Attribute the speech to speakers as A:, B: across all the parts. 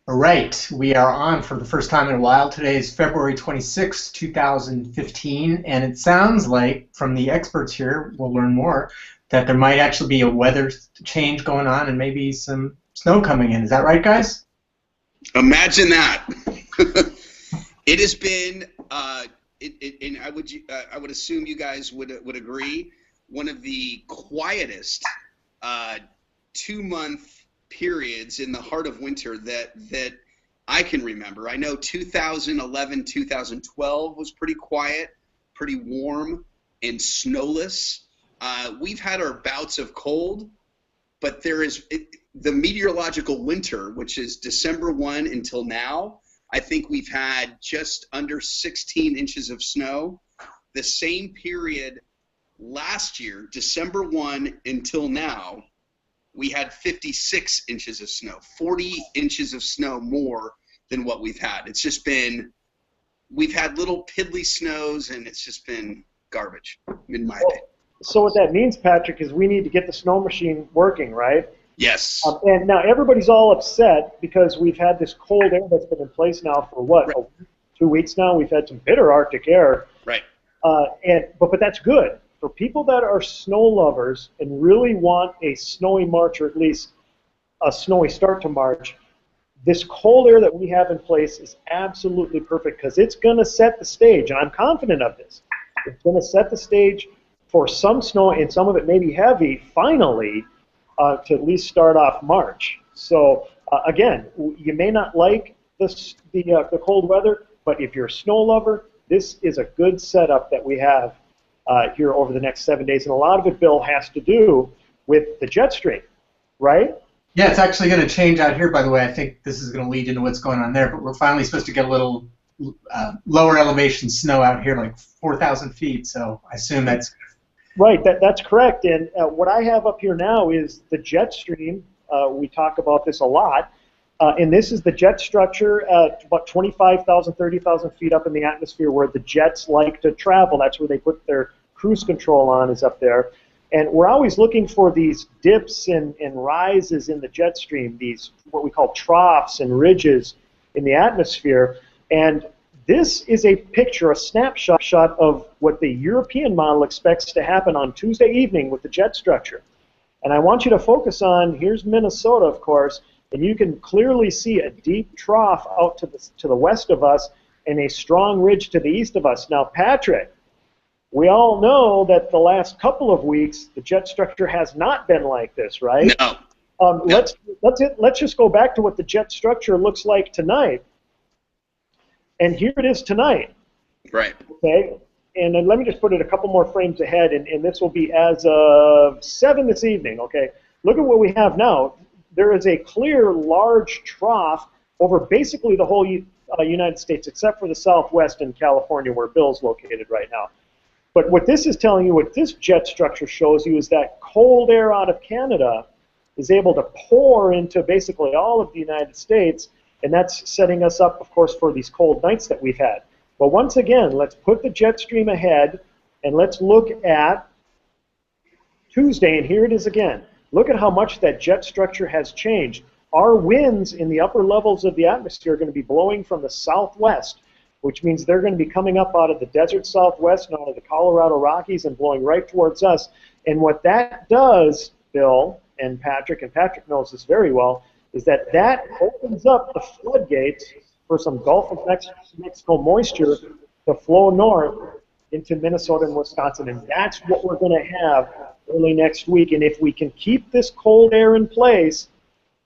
A: All right, we are on for the first time in a while. Today is February 26, 2015, and it sounds like, from the experts here, we'll learn more, that there might actually be a weather change going on and maybe some snow coming in. Is that right, guys?
B: Imagine that. It has been, and I would assume you guys would agree, one of the quietest 2-month periods in the heart of winter that I can remember. I know 2011, 2012 was pretty quiet, pretty warm and snowless. We've had our bouts of cold, but the meteorological winter, which is December 1 until now, I think we've had just under 16 inches of snow. The same period last year, December 1 until now, we had 56 inches of snow, 40 inches of snow more than what we've had. It's just been, we've had little piddly snows, and it's just been garbage, in my opinion.
C: So what that means, Patrick, is we need to get the snow machine working, right?
B: Yes.
C: And now everybody's all upset because we've had this cold air that's been in place now for what,
B: Right.
C: 2 weeks now? We've had some bitter Arctic air.
B: Right.
C: But that's good. For people that are snow lovers and really want a snowy March, or at least a snowy start to March, this cold air that we have in place is absolutely perfect because it's going to set the stage, and I'm confident of this. It's going to set the stage for some snow, and some of it may be heavy, finally, to at least start off March. So, again, you may not like the cold weather, but if you're a snow lover, this is a good setup that we have here over the next 7 days. And a lot of it, Bill, has to do with the jet stream, right?
A: Yeah, it's actually going to change out here, by the way. I think this is going to lead into what's going on there, but we're finally supposed to get a little lower elevation snow out here, like 4,000 feet, so I assume that's...
C: Right, that's correct. And what I have up here now is the jet stream. We talk about this a lot. And this is the jet structure at about 25,000, 30,000 feet up in the atmosphere where the jets like to travel. That's where they put their cruise control on, is up there. And we're always looking for these dips and rises in the jet stream, these what we call troughs and ridges in the atmosphere. And this is a picture, a snapshot of what the European model expects to happen on Tuesday evening with the jet structure. And I want you to focus on, here's Minnesota, of course, and you can clearly see a deep trough out to the west of us and a strong ridge to the east of us. Now, Patrick, we all know that the last couple of weeks, the jet structure has not been like this, right?
B: No.
C: No. Let's just go back to what the jet structure looks like tonight. And here it is tonight.
B: Right.
C: Okay. And then let me just put it a couple more frames ahead, and this will be as of 7 this evening. Okay. Look at what we have now. There is a clear, large trough over basically the whole United States, except for the Southwest and California, where Bill's located right now. But what this is telling you, what this jet structure shows you, is that cold air out of Canada is able to pour into basically all of the United States, and that's setting us up, of course, for these cold nights that we've had. But once again, let's put the jet stream ahead, and let's look at Tuesday, and here it is again. Look at how much that jet structure has changed. Our winds in the upper levels of the atmosphere are going to be blowing from the southwest, which means they're going to be coming up out of the desert southwest and out of the Colorado Rockies and blowing right towards us. And what that does, Bill and Patrick knows this very well, is that opens up the floodgates for some Gulf of Mexico moisture to flow north into Minnesota and Wisconsin. And that's what we're going to have early next week. And if we can keep this cold air in place,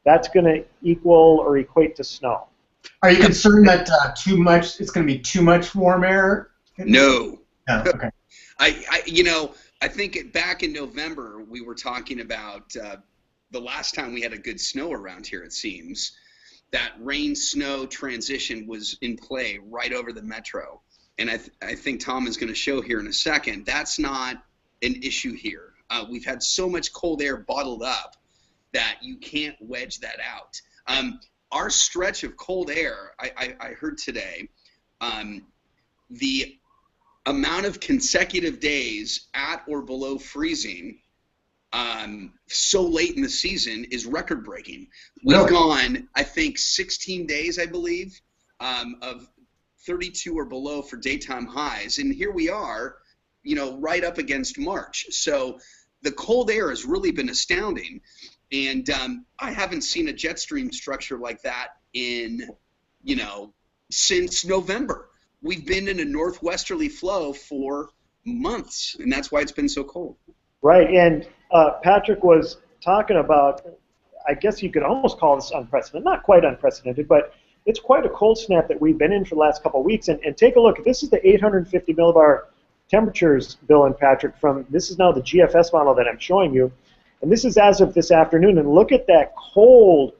C: that's going to equal or equate to snow.
A: Are you concerned that it's going to be too much warm air?
B: No.
A: No, okay.
B: I think back in November we were talking about the last time we had a good snow around here, it seems, that rain-snow transition was in play right over the metro. And I think Tom is going to show here in a second, that's not an issue here. We've had so much cold air bottled up that you can't wedge that out. Our stretch of cold air, I heard today, the amount of consecutive days at or below freezing so late in the season is record breaking. We've gone, I think, 16 days, I believe, of 32 or below for daytime highs, and here we are, you know, right up against March. So the cold air has really been astounding, and I haven't seen a jet stream structure like that in, you know, since November. We've been in a northwesterly flow for months, and that's why it's been so cold.
C: Right, and Patrick was talking about, I guess you could almost call this unprecedented, not quite unprecedented, but it's quite a cold snap that we've been in for the last couple of weeks. And take a look, this is the 850 millibar temperatures, Bill and Patrick, this is now the GFS model that I'm showing you, and this is as of this afternoon, and look at that cold,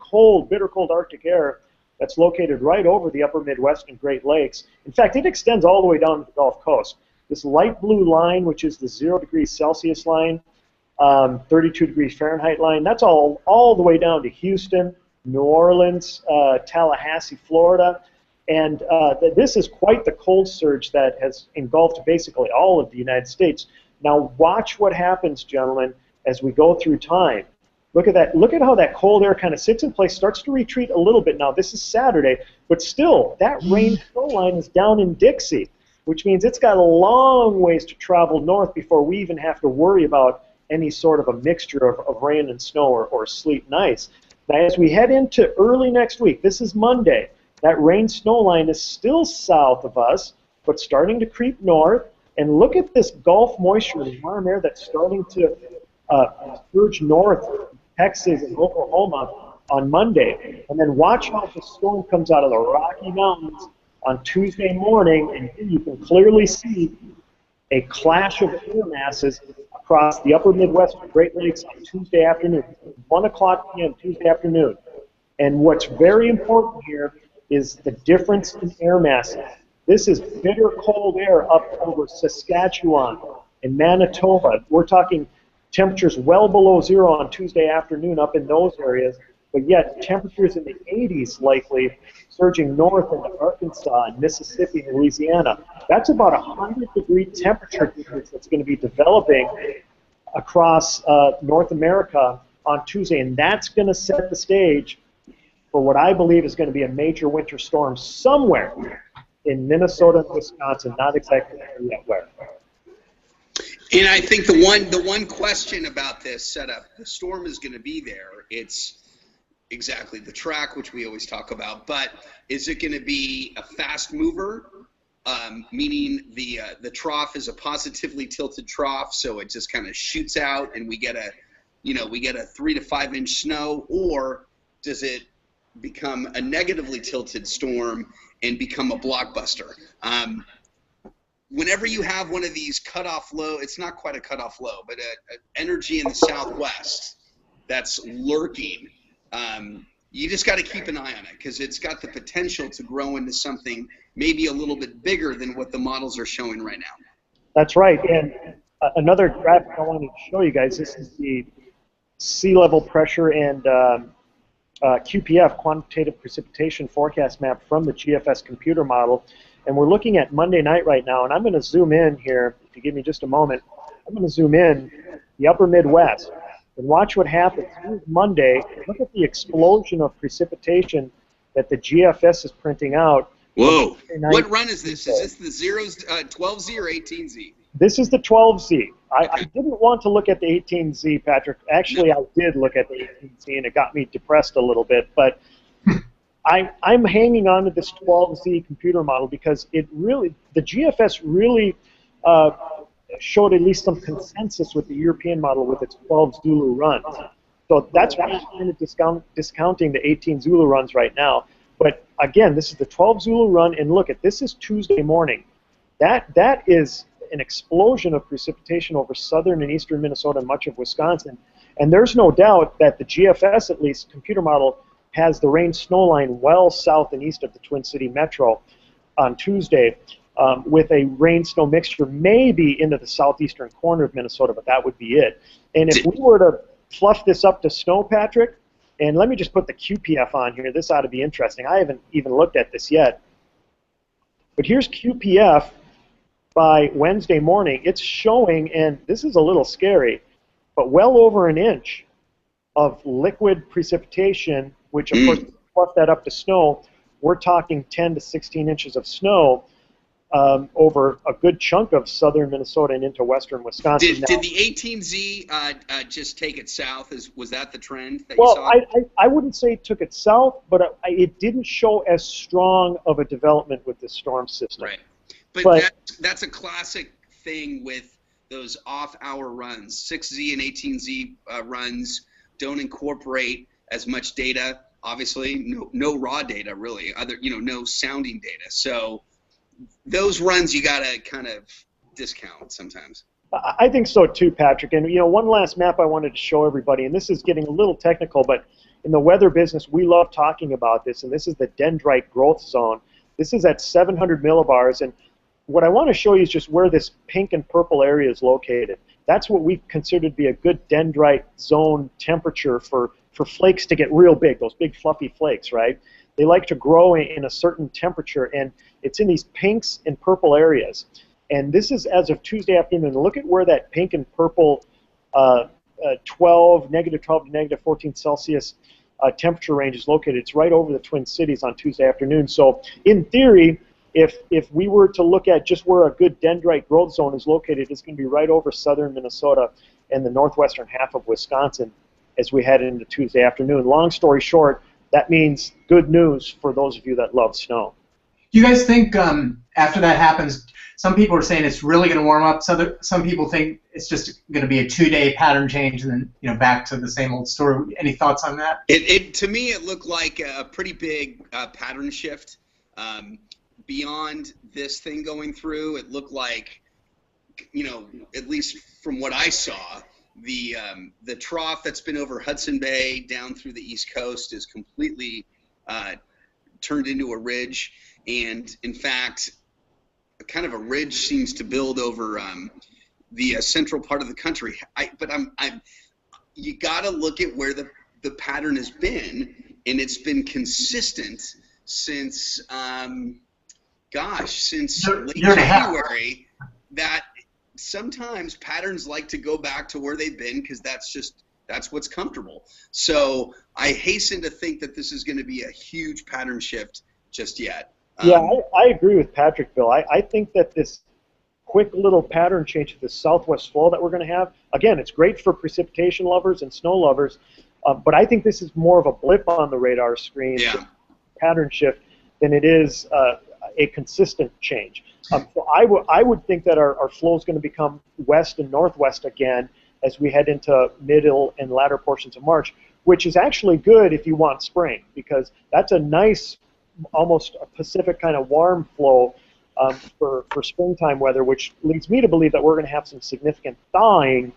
C: bitter cold Arctic air that's located right over the upper Midwest and Great Lakes. In fact, it extends all the way down to the Gulf Coast. This light blue line, which is the 0 degrees Celsius line, 32 degrees Fahrenheit line, that's all the way down to Houston, New Orleans, Tallahassee, Florida. And this is quite the cold surge that has engulfed basically all of the United States. Now watch what happens, gentlemen, as we go through time. Look at that. Look at how that cold air kind of sits in place, starts to retreat a little bit. Now this is Saturday, but still, that rain snow line is down in Dixie, which means it's got a long ways to travel north before we even have to worry about any sort of a mixture of rain and snow or sleet and ice. Now, as we head into early next week, this is Monday, that rain-snow line is still south of us, but starting to creep north. And look at this Gulf moisture, the warm air that's starting to surge north, Texas and Oklahoma on Monday. And then watch how the storm comes out of the Rocky Mountains on Tuesday morning, and here you can clearly see a clash of air masses across the upper Midwest and Great Lakes on Tuesday afternoon, 1 o'clock p.m. Tuesday afternoon. And what's very important here is the difference in air masses. This is bitter cold air up over Saskatchewan and Manitoba. We're talking temperatures well below zero on Tuesday afternoon up in those areas, but yet temperatures in the 80s likely surging north into Arkansas and Mississippi and Louisiana. That's about 100-degree temperature difference that's going to be developing across North America on Tuesday, and that's going to set the stage for what I believe is going to be a major winter storm somewhere in Minnesota and Wisconsin, not exactly sure yet where.
B: And I think the one question about this setup, the storm is going to be there. It's exactly the track, which we always talk about, but is it going to be a fast mover, meaning the trough is a positively tilted trough, so it just kind of shoots out and we get a 3 to 5 inch snow, or does it become a negatively tilted storm and become a blockbuster? Whenever you have one of these cutoff low, it's not quite a cutoff low, but a energy in the southwest that's lurking, you just got to keep an eye on it, because it's got the potential to grow into something maybe a little bit bigger than what the models are showing right now.
C: That's right. And another graphic I wanted to show you guys, this is the sea level pressure and QPF, quantitative precipitation forecast map from the GFS computer model. And we're looking at Monday night right now, and I'm going to zoom in here. If you give me just a moment, I'm going to zoom in the upper Midwest and watch what happens. Here's Monday. Look at the explosion of precipitation that the GFS is printing out.
B: Whoa. What run is this? Is this the 12Z or 18Z?
C: This is the 12Z. I didn't want to look at the 18Z, Patrick. Actually, I did look at the 18Z, and it got me depressed a little bit. But I'm hanging on to this 12Z computer model because the GFS really showed at least some consensus with the European model with its 12 Zulu runs. So that's why I'm kind of discounting the 18 Zulu runs right now. But again, this is the 12 Zulu run, and look at this is Tuesday morning. That is an explosion of precipitation over southern and eastern Minnesota and much of Wisconsin. And there's no doubt that the GFS, at least, computer model, has the rain snow line well south and east of the Twin City Metro on Tuesday, with a rain snow mixture maybe into the southeastern corner of Minnesota, but that would be it. And if we were to fluff this up to snow, Patrick, and let me just put the QPF on here. This ought to be interesting. I haven't even looked at this yet. But here's QPF by Wednesday morning. It's showing, and this is a little scary, but well over an inch of liquid precipitation, which of course plus that up to snow. We're talking 10 to 16 inches of snow over a good chunk of southern Minnesota and into western Wisconsin.
B: Did the 18Z just take it south? Was that the trend that you saw?
C: Well, I wouldn't say it took it south, but it didn't show as strong of a development with this storm system.
B: Right. But that's a classic thing with those off-hour runs. 6Z and 18Z runs don't incorporate as much data. Obviously, no raw data really. No sounding data. So those runs you gotta kind of discount sometimes.
C: I think so too, Patrick. And one last map I wanted to show everybody, and this is getting a little technical, but in the weather business, we love talking about this, and this is the Dendrite growth zone. This is at 700 millibars, and what I want to show you is just where this pink and purple area is located. That's what we consider to be a good Dendrite zone temperature for flakes to get real big, those big fluffy flakes, right? They like to grow in a certain temperature, and it's in these pinks and purple areas. And this is as of Tuesday afternoon. Look at where that pink and purple -12 to -14 Celsius temperature range is located. It's right over the Twin Cities on Tuesday afternoon. So in theory, if we were to look at just where a good dendrite growth zone is located, it's going to be right over southern Minnesota and the northwestern half of Wisconsin as we head into Tuesday afternoon. Long story short, that means good news for those of you that love snow.
A: Do you guys think after that happens, some people are saying it's really going to warm up. Some people think it's just going to be a 2-day pattern change and then back to the same old story. Any thoughts on that?
B: To me, it looked like a pretty big pattern shift. Beyond this thing going through, it looked like, at least from what I saw, the trough that's been over Hudson Bay down through the East Coast is completely turned into a ridge, and in fact, kind of a ridge seems to build over the central part of the country. But you got to look at where the pattern has been, and it's been consistent since since late January. That sometimes patterns like to go back to where they've been because that's what's comfortable. So I hasten to think that this is going to be a huge pattern shift just yet.
C: Yeah, I agree with Patrick, Bill. I think that this quick little pattern change to the southwest flow that we're going to have, again, it's great for precipitation lovers and snow lovers, but I think this is more of a blip on the radar screen, pattern shift, than it is a consistent change. So I would think that our flow is going to become west and northwest again as we head into middle and latter portions of March, which is actually good if you want spring, because that's a nice, almost a Pacific kind of warm flow for springtime weather, which leads me to believe that we're going to have some significant thawing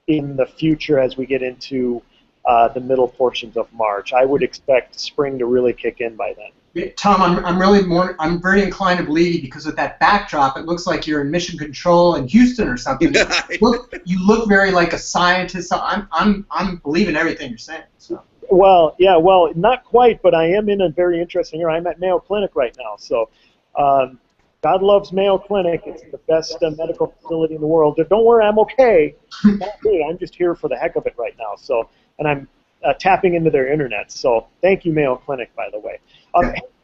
C: in the future as we get into the middle portions of March. I would expect spring to really kick in by then.
A: Tom, I'm very inclined to believe you because of that backdrop. It looks like you're in mission control in Houston or something. You look very like a scientist. So I'm believing everything you're saying. So.
C: Well, yeah, not quite, but I am in a very interesting area. I'm at Mayo Clinic right now, so God loves Mayo Clinic. It's the best medical facility in the world. Don't worry, I'm okay. I'm just here for the heck of it right now. So, and I'm tapping into their internet. So, thank you, Mayo Clinic, by the way.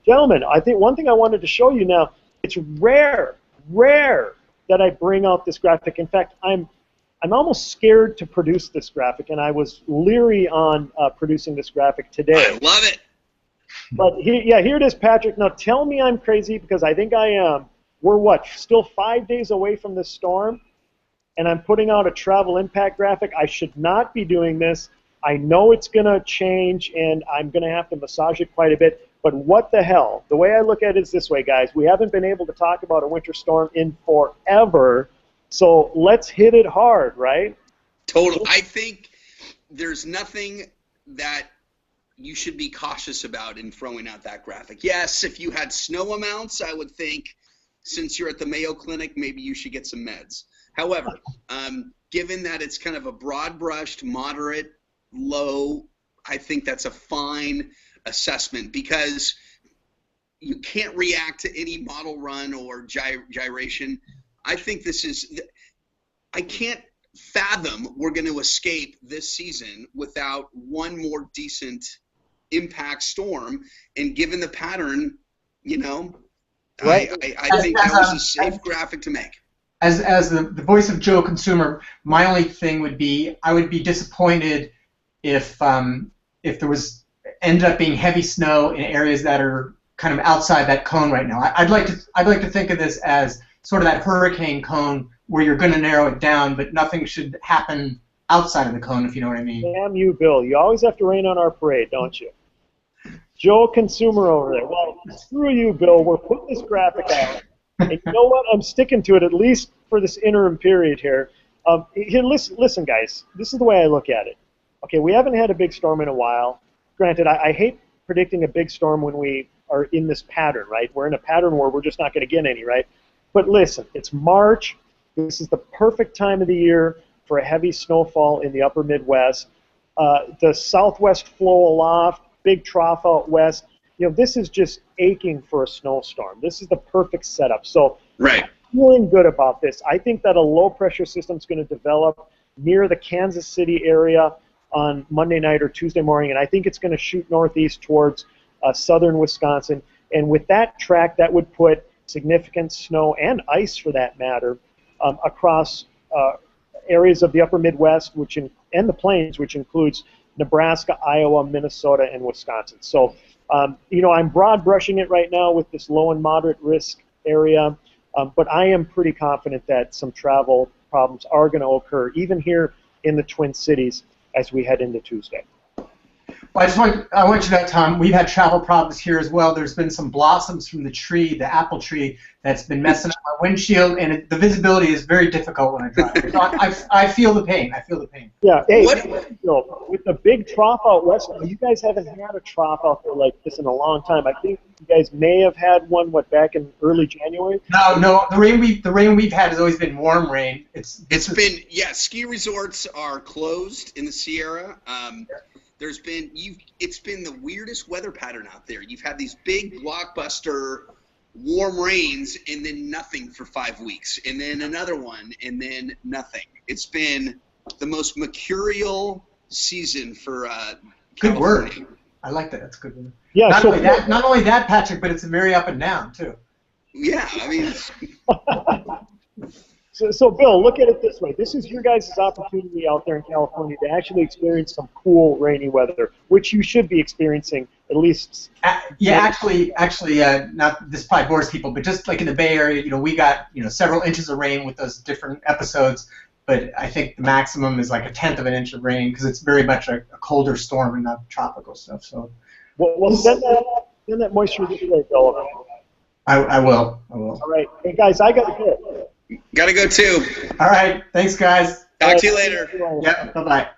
C: Gentlemen, I think one thing I wanted to show you now. It's rare that I bring out this graphic. In fact, I'm almost scared to produce this graphic, and I was leery on producing this graphic today.
B: I love it.
C: But here it is, Patrick. Now tell me I'm crazy, because I think I am. We're still 5 days away from this storm, and I'm putting out a travel impact graphic. I should not be doing this. I know it's going to change, and I'm going to have to massage it quite a bit. But what the hell? The way I look at it is this way, guys. We haven't been able to talk about a winter storm in forever. So let's hit it hard, right?
B: Totally. I think there's nothing that you should be cautious about in throwing out that graphic. Yes, if you had snow amounts, I would think, since you're at the Mayo Clinic, maybe you should get some meds. However, given that it's kind of a broad-brushed, moderate, low, I think that's a fine assessment, because you can't react to any model run or gyration. I think this is, I can't fathom we're going to escape this season without one more decent impact storm. And given the pattern,
C: Right.
B: I think that was a safe graphic to make.
A: As the voice of Joe consumer, my only thing would be I would be disappointed if there was ended up being heavy snow in areas that are kind of outside that cone right now. I'd like to think of this as sort of that hurricane cone where you're going to narrow it down, but nothing should happen outside of the cone, if you know what I mean.
C: Damn you, Bill. You always have to rain on our parade, don't you? Joe consumer over there. Well, screw you, Bill. We're putting this graphic out. And you know what? I'm sticking to it, at least for this interim period here. Here, listen, guys. This is the way I look at it. Okay, we haven't had a big storm in a while. Granted, I hate predicting a big storm when we are in this pattern, right? We're in a pattern where we're just not going to get any, right? But listen, it's March. This is the perfect time of the year for a heavy snowfall in the upper Midwest. The southwest flow aloft, big trough out west. This is just aching for a snowstorm. This is the perfect setup. So
B: right.
C: I'm feeling good about this. I think that a low-pressure system is going to develop near the Kansas City area on Monday night or Tuesday morning, and I think it's going to shoot northeast towards southern Wisconsin. And with that track, that would put significant snow and ice, for that matter, across areas of the upper Midwest and the plains, which includes Nebraska, Iowa, Minnesota, and Wisconsin. So, I'm broad brushing it right now with this low and moderate risk area, but I am pretty confident that some travel problems are going to occur, even here in the Twin Cities, as we head into Tuesday.
A: Well, I want you to know, Tom, we've had travel problems here as well. There's been some blossoms from the tree, the apple tree, that's been messing up my windshield, and the visibility is very difficult when I drive. So I feel the pain. I feel the pain.
C: Yeah. Hey, with the big trough out west, you guys haven't had a trough out there like this in a long time. I think you guys may have had one, back in early January?
A: No. The rain we've had has always been warm rain. It's
B: been ski resorts are closed in the Sierra. It's been the weirdest weather pattern out there. You've had these big blockbuster warm rains and then nothing for 5 weeks, and then another one, and then nothing. It's been the most mercurial season for
A: good
B: California.
A: word. I like that. That's a good word.
C: Yeah.
A: Not only that, Patrick, but it's very up and down too.
B: Yeah, I mean.
C: So, Bill, look at it this way. This is your guys' opportunity out there in California to actually experience some cool rainy weather, which you should be experiencing at least.
A: Actually, not this probably bores people, but just like in the Bay Area, we got several inches of rain with those different episodes. But I think the maximum is like 1/10 of an inch of rain because it's very much a colder storm and not tropical stuff. So.
C: Well, send that moisture this way, Bill.
A: I will.
C: All right. Hey, guys, I got to go.
B: Gotta go too.
A: All right. Thanks, guys.
B: Talk to you later.
A: Yeah. Bye-bye.